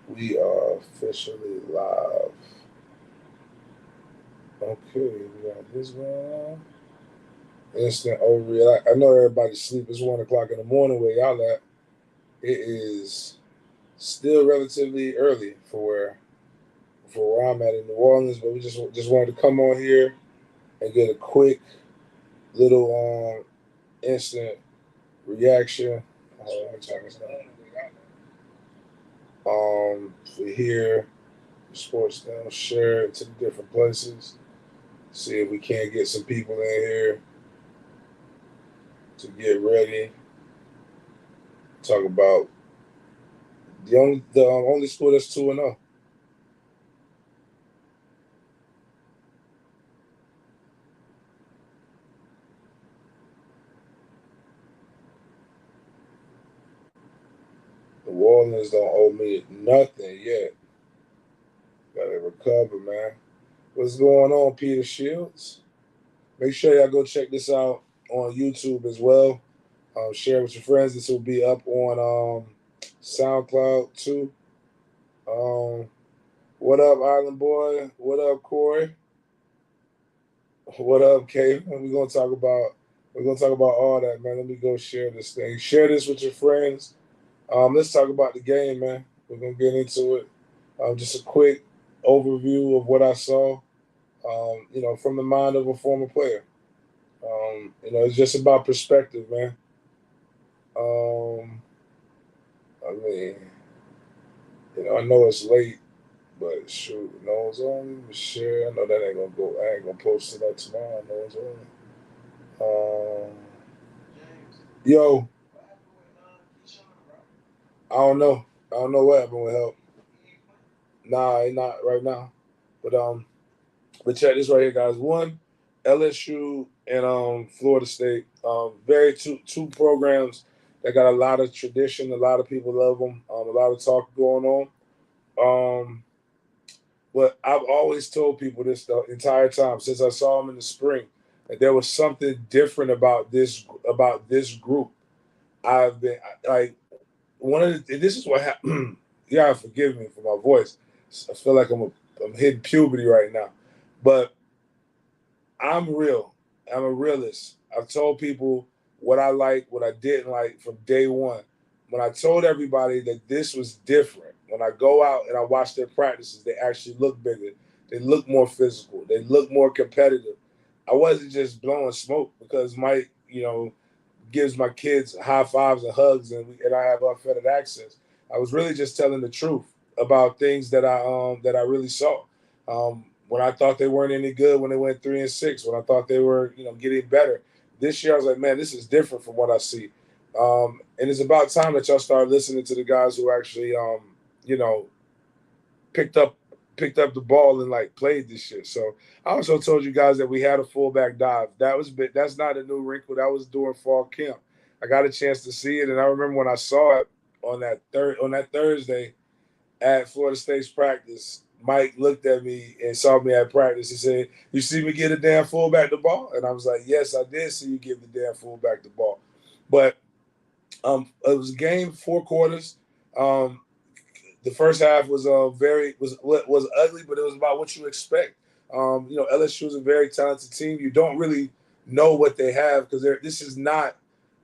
We are officially live. Okay, we got this going on. Instant overreaction. I know everybody's sleep. It's 1 o'clock in the morning where y'all at. It is still relatively early for where I'm at in New Orleans, but we just wanted to come on here and get a quick little instant reaction. What time is that? For here, sports now share it to the different places. See if we can't get some people in here to get ready. Talk about the only school that's 2-0. The Warriors don't owe me nothing yet. Gotta recover, man. What's going on, Peter Shields? Make sure y'all go check this out on YouTube as well. Share with your friends. This will be up on SoundCloud too. Um, what up, Island Boy? What up, Corey? What up, Kate? We're gonna talk about all that, man. Let me go share this thing. Share this with your friends. Let's talk about the game, man. We're gonna get into it. Just a quick overview of what I saw. From the mind of a former player. It's just about perspective, man. Um, I mean, I know it's late, but shoot, no one's on. Share. I know that ain't gonna go. I ain't gonna post it up tomorrow. No one's on. Yo, I don't know. I don't know what happened with help. Nah, not right now. But check this right here, guys. One, LSU and Florida State. Very two programs that got a lot of tradition. A lot of people love them. A lot of talk going on. Um, but I've always told people this the entire time since I saw them in the spring that there was something different about this group. I've been like one of the, this is what happened. You gotta forgive me for my voice. I feel like I'm hitting puberty right now, but I'm real. I'm a realist. I've told people what I like, what I didn't like from day one. When I told everybody that this was different, when I go out and I watch their practices, they actually look bigger. They look more physical. They look more competitive. I wasn't just blowing smoke because Mike, gives my kids high fives and hugs, and I have unfettered access. I was really just telling the truth about things that I really saw. When I thought they weren't any good, when they went 3-6, when I thought they were getting better. This year, I was like, man, this is different from what I see. And it's about time that y'all start listening to the guys who actually you know picked up picked up the ball and like played this shit. So I also told you guys that we had a fullback dive. That's not a new wrinkle. That was during fall camp. I got a chance to see it, and I remember when I saw it on that Thursday at Florida State's practice. Mike looked at me and saw me at practice. He said, "You see me get a damn fullback the ball?" And I was like, "Yes, I did see you give the damn fullback the ball." But it was a game, 4 quarters. Um, the first half was very was ugly, but it was about what you expect. LSU is a very talented team. You don't really know what they have because this is not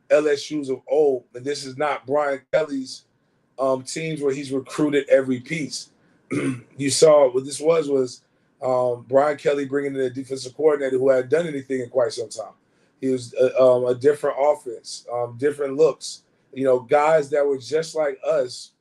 LSU's of old, and this is not Brian Kelly's teams where he's recruited every piece. You saw what this was Brian Kelly bringing in a defensive coordinator who hadn't done anything in quite some time. He was a different offense, different looks. Guys that were just like us,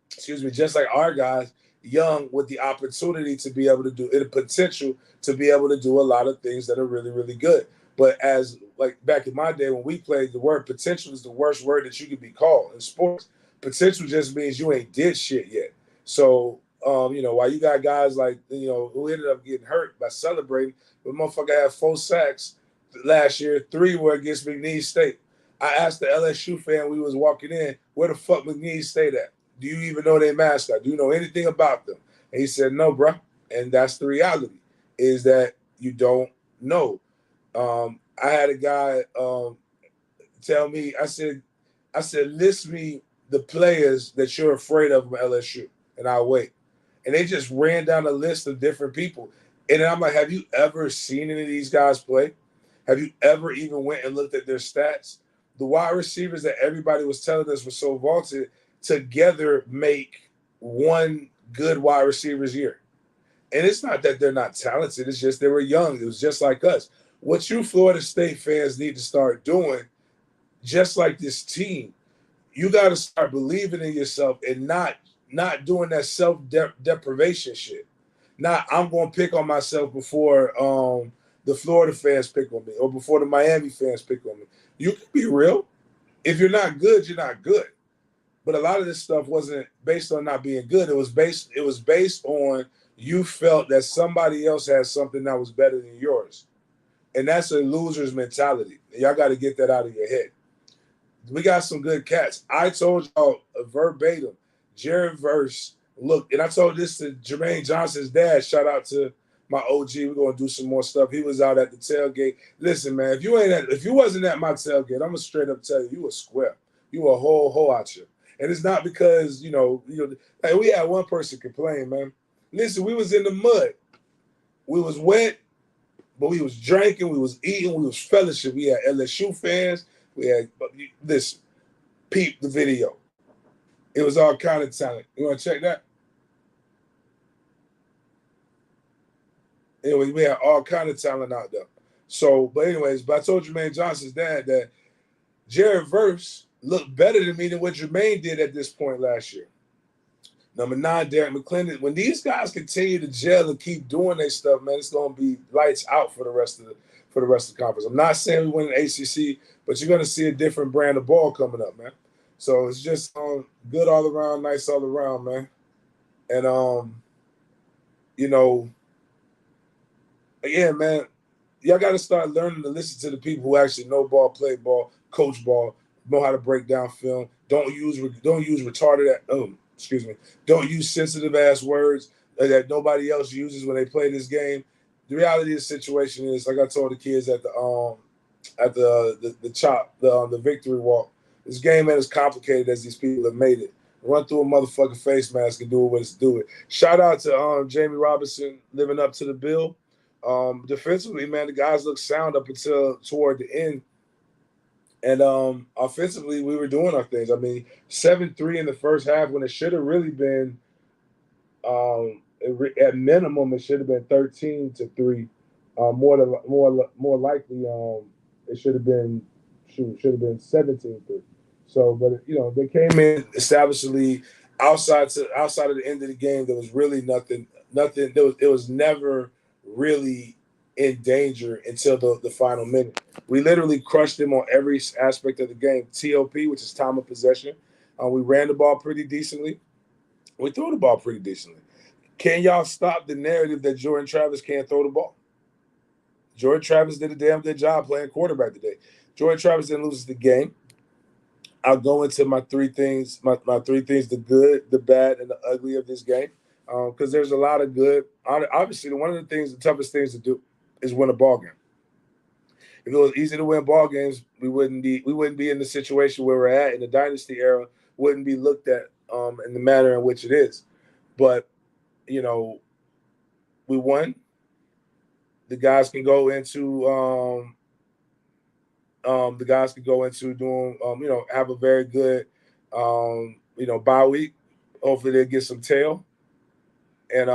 excuse me, just like our guys, young with the opportunity to be able to do it, potential to be able to do a lot of things that are really, really good. But as like back in my day when we played, the word potential is the worst word that you could be called in sports. Potential just means you ain't did shit yet. So, while you got guys like who ended up getting hurt by celebrating, but motherfucker had 4 sacks last year, 3 were against McNeese State. I asked the LSU fan we was walking in, where the fuck McNeese State at? Do you even know their mascot? Do you know anything about them? And he said, no, bro. And that's the reality, is that you don't know. I had a guy tell me, I said, list me the players that you're afraid of from LSU. and I'll wait. And they just ran down a list of different people. And then I'm like, have you ever seen any of these guys play? Have you ever even went and looked at their stats? The wide receivers that everybody was telling us were so vaulted together make one good wide receivers year. And it's not that they're not talented. It's just they were young. It was just like us. What you Florida State fans need to start doing, just like this team, you got to start believing in yourself and not doing that self deprivation shit. Not I'm going to pick on myself before the Florida fans pick on me or before the Miami fans pick on me. You can be real. If you're not good, you're not good. But a lot of this stuff wasn't based on not being good. It was based on you felt that somebody else had something that was better than yours. And that's a loser's mentality. Y'all got to get that out of your head. We got some good cats. I told y'all verbatim, Jared Verse, look, and I told this to Jermaine Johnson's dad. Shout out to my OG. We're gonna do some more stuff. He was out at the tailgate. Listen, man, if you wasn't at my tailgate, I'm gonna straight up tell you, you a square. You a whole hoe out here. And it's not because, like we had one person complain, man. Listen, we was in the mud. We was wet, but we was drinking, we was eating, we was fellowship. We had LSU fans. We had, listen, peep the video. It was all kind of talent. You want to check that? Anyway, we had all kind of talent out there. So, but I told Jermaine Johnson's dad that Jared Verse looked better than me than what Jermaine did at this point last year. Number 9, Derek McClendon. When these guys continue to gel and keep doing their stuff, man, it's going to be lights out for the rest of the conference. I'm not saying we win an ACC, but you're going to see a different brand of ball coming up, man. So it's just good all around, nice all around, man. And yeah, man, y'all got to start learning to listen to the people who actually know ball, play ball, coach ball, know how to break down film. Don't use retarded. Don't use sensitive ass words that nobody else uses when they play this game. The reality of the situation is, like I told the kids at the victory walk, this game ain't as complicated as these people have made it. Run through a motherfucking face mask and do what it's doing. Shout out to Jamie Robinson living up to the bill. Defensively, man, the guys look sound up until toward the end. And offensively, we were doing our things. I mean, 7-3 in the first half when it should have really been, at minimum, it should have been 13-3. More likely, it should have been 17-3. So, but they came in, established the lead. Outside of the end of the game, there was really nothing. It was never really in danger until the final minute. We literally crushed them on every aspect of the game. TOP, which is time of possession. We ran the ball pretty decently. We threw the ball pretty decently. Can y'all stop the narrative that Jordan Travis can't throw the ball? Jordan Travis did a damn good job playing quarterback today. Jordan Travis didn't lose the game. I'll go into my 3 things, my 3 things, the good, the bad, and the ugly of this game. Because there's a lot of good. Obviously, one of the toughest things to do is win a ball game. If it was easy to win ball games, we wouldn't be in the situation where we're at in the dynasty era. Wouldn't be looked at in the manner in which it is. But we won. The guys can go into doing have a very good bye week. Hopefully they get some tail, and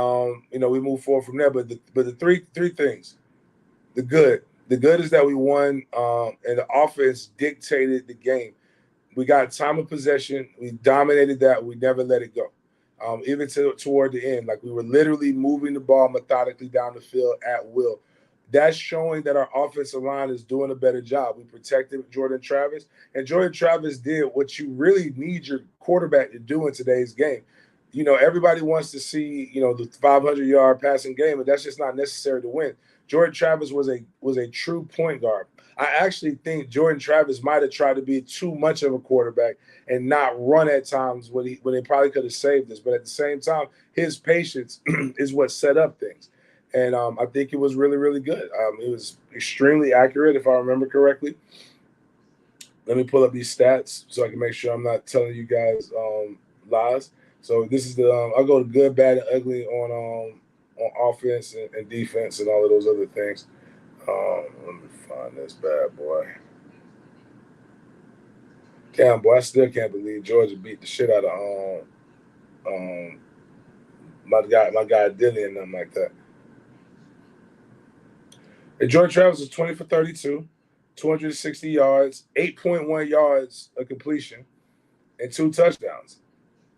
we move forward from there. But the three things, the good is that we won, and the offense dictated the game. We got time of possession. We dominated that. We never let it go. Even toward the end, like we were literally moving the ball methodically down the field at will. That's showing that our offensive line is doing a better job. We protected Jordan Travis, and Jordan Travis did what you really need your quarterback to do in today's game. Everybody wants to see, the 500-yard passing game, but that's just not necessary to win. Jordan Travis was a true point guard. I actually think Jordan Travis might have tried to be too much of a quarterback and not run at times when they probably could have saved us. But at the same time, his patience is what set up things. And I think it was really, really good. It was extremely accurate, if I remember correctly. Let me pull up these stats so I can make sure I'm not telling you guys lies. So this is the I'll go to good, bad, and ugly on offense and defense and all of those other things. Let me find this bad boy. Damn, boy, I still can't believe Georgia beat the shit out of um my guy Dilly and them like that. And Jordan Travis was 20 for 32, 260 yards, 8.1 yards of completion, and 2 touchdowns.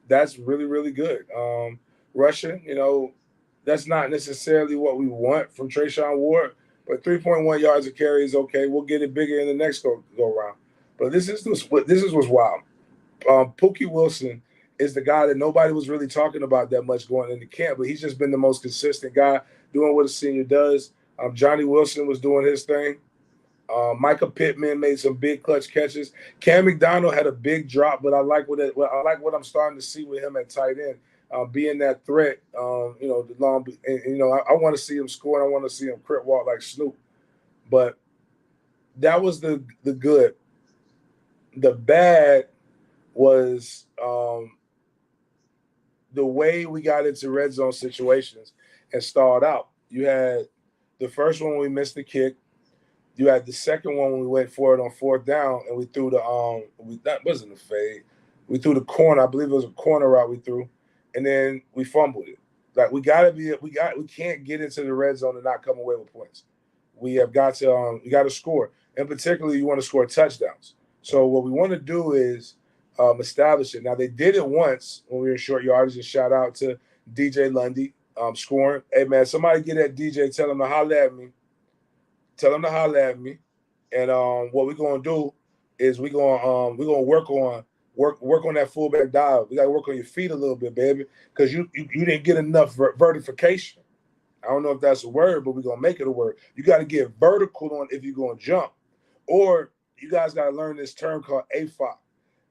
That's really, really good. Rushing, that's not necessarily what we want from Trayshawn Ward, but 3.1 yards of carry is okay. We'll get it bigger in the next go round. But this is what's wild. Pookie Wilson is the guy that nobody was really talking about that much going into camp, but he's just been the most consistent guy doing what a senior does. Johnny Wilson was doing his thing. Micah Pittman made some big clutch catches. Cam McDonald had a big drop, but I like what I'm starting to see with him at tight end, being that threat. The long, and I want to see him score. And I want to see him crit walk like Snoop. But that was the good. The bad was the way we got into red zone situations and stalled out. You had the first one we missed the kick. You had the second one when we went for it on fourth down and we threw that wasn't a fade. We threw the corner. I believe it was a corner route we threw, and then we fumbled it. Like we can't get into the red zone and not come away with points. We have got to score, and particularly you want to score touchdowns. So what we want to do is establish it. Now they did it once when we were in short yardage. And shout out to DJ Lundy scoring. Hey man, somebody get that DJ. Tell him to holler at me. Tell them to holler at me, and what we're gonna do is we're gonna work on that fullback dive. We gotta work on your feet a little bit, baby, because you didn't get enough vertification. I don't know if that's a word, but we're gonna make it a word. You got to get vertical on if you're gonna jump, or you guys got to learn this term called AFOC.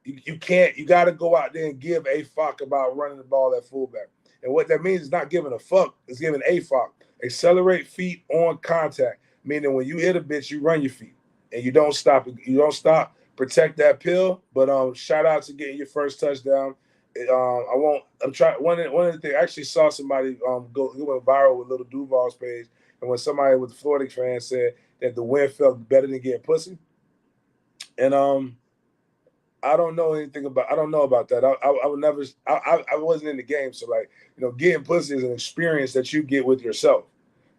You got to go out there and give a fuck about running the ball at fullback. And what that means is not giving a fuck. It's giving a fuck. Accelerate feet on contact. Meaning when you hit a bitch, you run your feet and you don't stop. You don't stop. Protect that pill. But shout out to getting your first touchdown. I'm trying. One of the things I actually saw somebody go went viral with Little Duval's page, and when somebody with the Florida fan said that the win felt better than getting pussy, and I don't know about that. I would never. I wasn't in the game, so like getting pussy is an experience that you get with yourself.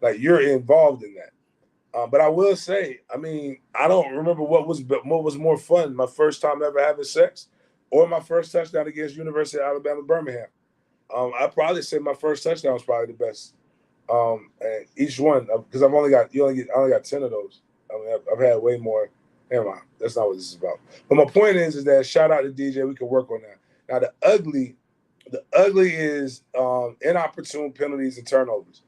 Like you're involved in that. But I will say, I mean, I don't remember what was more fun, my first time ever having sex, or my first touchdown against University of Alabama Birmingham. I probably say my first touchdown was probably the best. And each one, because I only got 10 of those. I mean, I've had way more. Never mind. That's not what this is about. But my point is that shout out to DJ. We can work on that. Now the ugly is inopportune penalties and turnovers.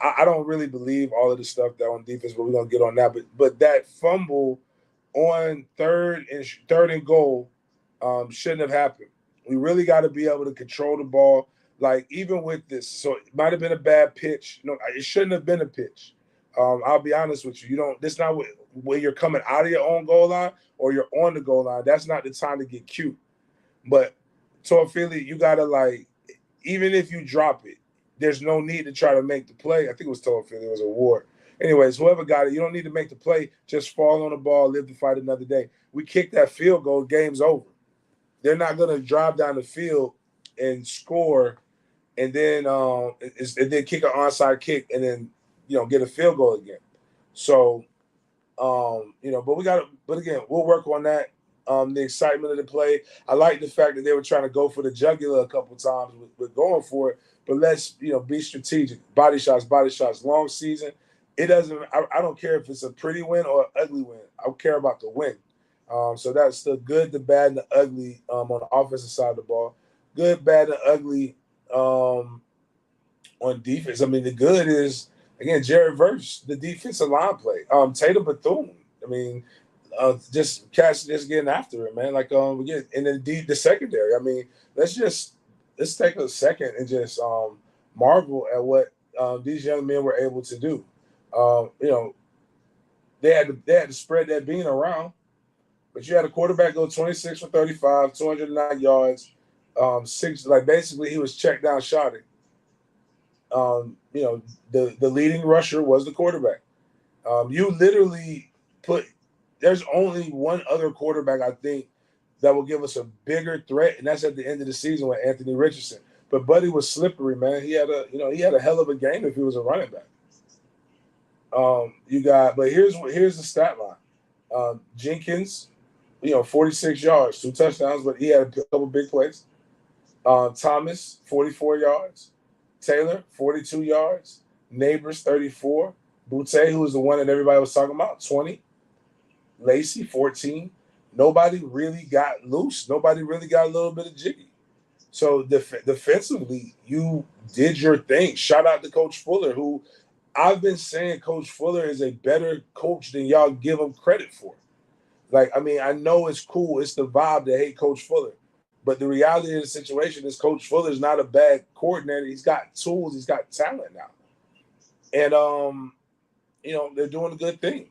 I don't really believe all of the stuff that on defense, but we're gonna get on that. But that fumble on third and goal shouldn't have happened. We really got to be able to control the ball. Like even with this, so it might have been a bad pitch. It shouldn't have been a pitch. I'll be honest with you. You don't. That's not when you're coming out of your own goal line or you're on the goal line. That's not the time to get cute. But Philly, you gotta even if you drop it, there's no need to try to make the play. I think it was Philly. It was a Ward. Anyways, whoever got it, you don't need to make the play. Just fall on the ball, live to fight another day. We kick that field goal, game's over. They're not gonna drive down the field and score, and then kick an onside kick, and then get a field goal again. So but again, we'll work on that. The excitement of the play. I like the fact that they were trying to go for the jugular a couple times with going for it. But let's, be strategic. Body shots. Long season. It doesn't. I don't care if it's a pretty win or an ugly win. I care about the win. So that's the good, the bad, and the ugly on the offensive side of the ball. Good, bad, and ugly on defense. I mean, the good is again Jared Verse, the defensive line play. Tatum Bethune. I mean, just getting after it, man. We get and then the secondary. I mean, let's take a second and just marvel at what these young men were able to do. They had to spread that bean around, but you had a quarterback go 26 for 35, 209 yards, six, like basically he was checked down shotting. The leading rusher was the quarterback. You literally put. There's only one other quarterback I think that will give us a bigger threat, and that's at the end of the season with Anthony Richardson. But Buddy was slippery, man. He had a hell of a game if he was a running back. But here's the stat line. Jenkins, 46 yards, 2 touchdowns, but he had a couple big plays. Thomas, 44 yards. Taylor, 42 yards. Neighbors, 34. Butte, who was the one that everybody was talking about, 20. Lacey, 14. Nobody really got loose. Nobody really got a little bit of jiggy. So defensively, you did your thing. Shout out to Coach Fuller, who I've been saying Coach Fuller is a better coach than y'all give him credit for. Like, I mean, I know it's cool. It's the vibe to hate Coach Fuller. But the reality of the situation is Coach Fuller is not a bad coordinator. He's got tools. He's got talent now. And, they're doing a good thing.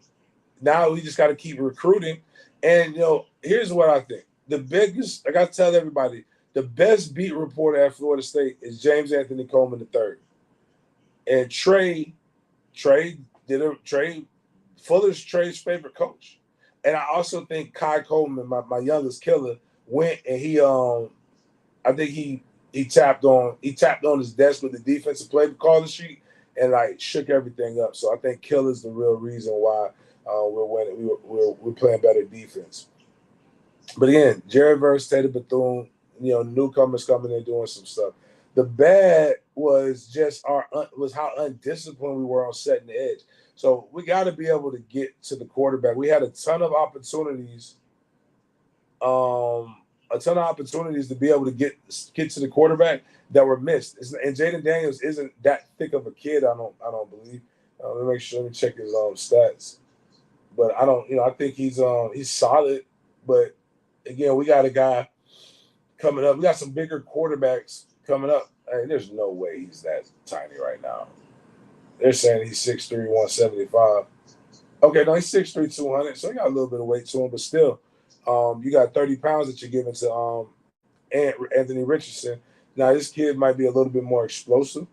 Now we just got to keep recruiting. And, here's what I think. The biggest, I got to tell everybody, the best beat reporter at Florida State is James Anthony Coleman III. And Trey Fuller's Trey's favorite coach. And I also think Kai Coleman, my youngest killer, went and I think he tapped on his desk with the defensive play calling sheet and like shook everything up. So I think Killer's the real reason why we're winning. We're playing better defense. But again, Jared Verse, Tater Bethune, newcomers coming in doing some stuff. The bad was just how undisciplined we were on setting the edge. So we got to be able to get to the quarterback. We had a ton of opportunities, to be able to get to the quarterback that were missed. And Jaden Daniels isn't that thick of a kid. I don't believe. Let me check his stats. But I think he's solid. But again, we got a guy coming up. We got some bigger quarterbacks coming up. I mean, there's no way he's that tiny right now. They're saying he's 6'3", 175. Okay, no, he's 6'3", 200. So he got a little bit of weight to him, but still, you got 30 pounds that you're giving to Anthony Richardson. Now, this kid might be a little bit more explosive,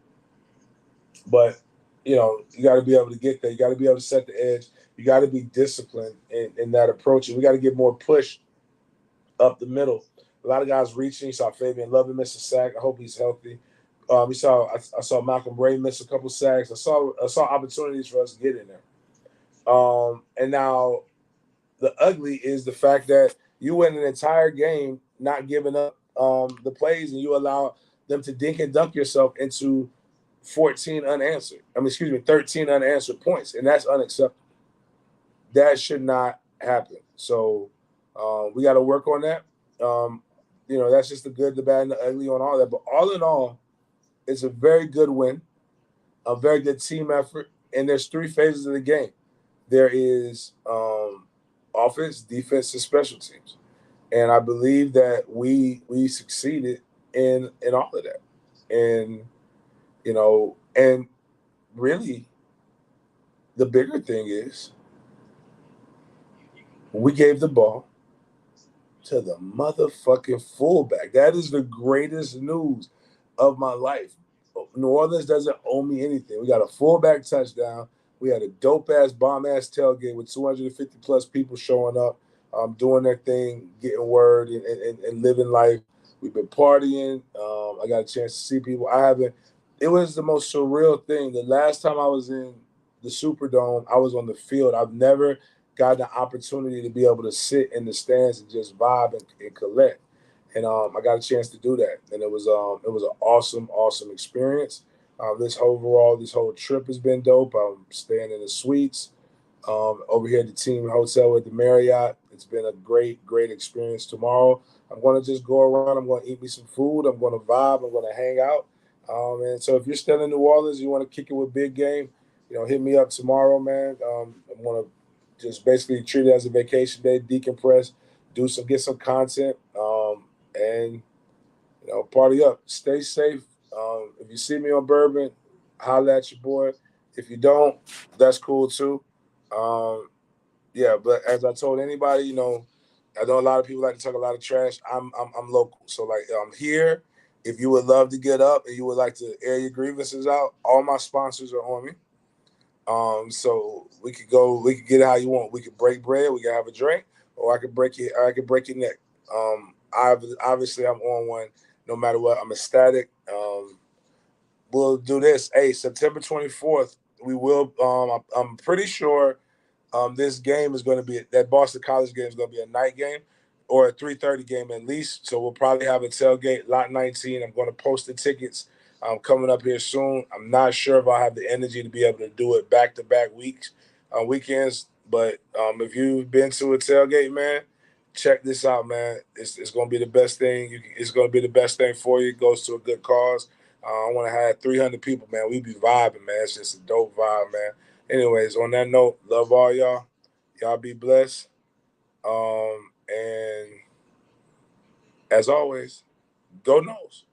but, you got to be able to get there. You got to be able to set the edge. You got to be disciplined in that approach. And we got to get more push up the middle. A lot of guys reaching. You saw Fabian Lovin miss a sack. I hope he's healthy. I saw Malcolm Ray miss a couple sacks. I saw opportunities for us to get in there. And now the ugly is the fact that you went an entire game not giving up the plays, and you allow them to dink and dunk yourself into 13 unanswered points, and that's unacceptable. That should not happen. So we got to work on that. That's just the good, the bad, and the ugly on all that. But all in all, it's a very good win, a very good team effort, and there's 3 phases of the game. There is offense, defense, and special teams. And I believe that we succeeded in all of that. And, and really the bigger thing is we gave the ball to the motherfucking fullback. That is the greatest news of my life. New Orleans doesn't owe me anything. We got a fullback touchdown. We had a dope-ass, bomb-ass tailgate with 250-plus people showing up, doing their thing, getting word, and living life. We've been partying. I got a chance to see people. It was the most surreal thing. The last time I was in the Superdome, I was on the field. I've never got the opportunity to be able to sit in the stands and just vibe and collect. And I got a chance to do that. And it was an awesome experience. This whole trip has been dope. I'm staying in the suites over here at the team hotel at the Marriott. It's been a great experience. Tomorrow, I'm going to just go around. I'm going to eat me some food. I'm going to vibe. I'm going to hang out. And so if you're still in New Orleans, you want to kick it with Big Game, hit me up tomorrow, man. I'm going to just basically treat it as a vacation day, decompress, get some content, and party up. Stay safe. If you see me on Bourbon, holla at your boy. If you don't, that's cool too. But as I told anybody, I know a lot of people like to talk a lot of trash. I'm local, so like I'm here. If you would love to get up and you would like to air your grievances out, all my sponsors are on me. So we could go, we could get it how you want. We could break bread, we could have a drink, or I could break your neck. Obviously I'm on one no matter what. I'm ecstatic. We'll do this. Hey, September 24th, we will. I'm pretty sure this game is going to be that Boston College game is going to be a night game or a 3:30 game at least. So we'll probably have a tailgate lot 19. I'm going to post the tickets coming up here soon. I'm not sure if I'll have the energy to be able to do it back to back weekends. But if you've been to a tailgate, man, check this out, man. It's going to be the best thing. It's going to be the best thing for you. It goes to a good cause. I want to have 300 people, man. We be vibing, man. It's just a dope vibe, man. Anyways, on that note, love all y'all. Y'all be blessed. And as always, go Noles.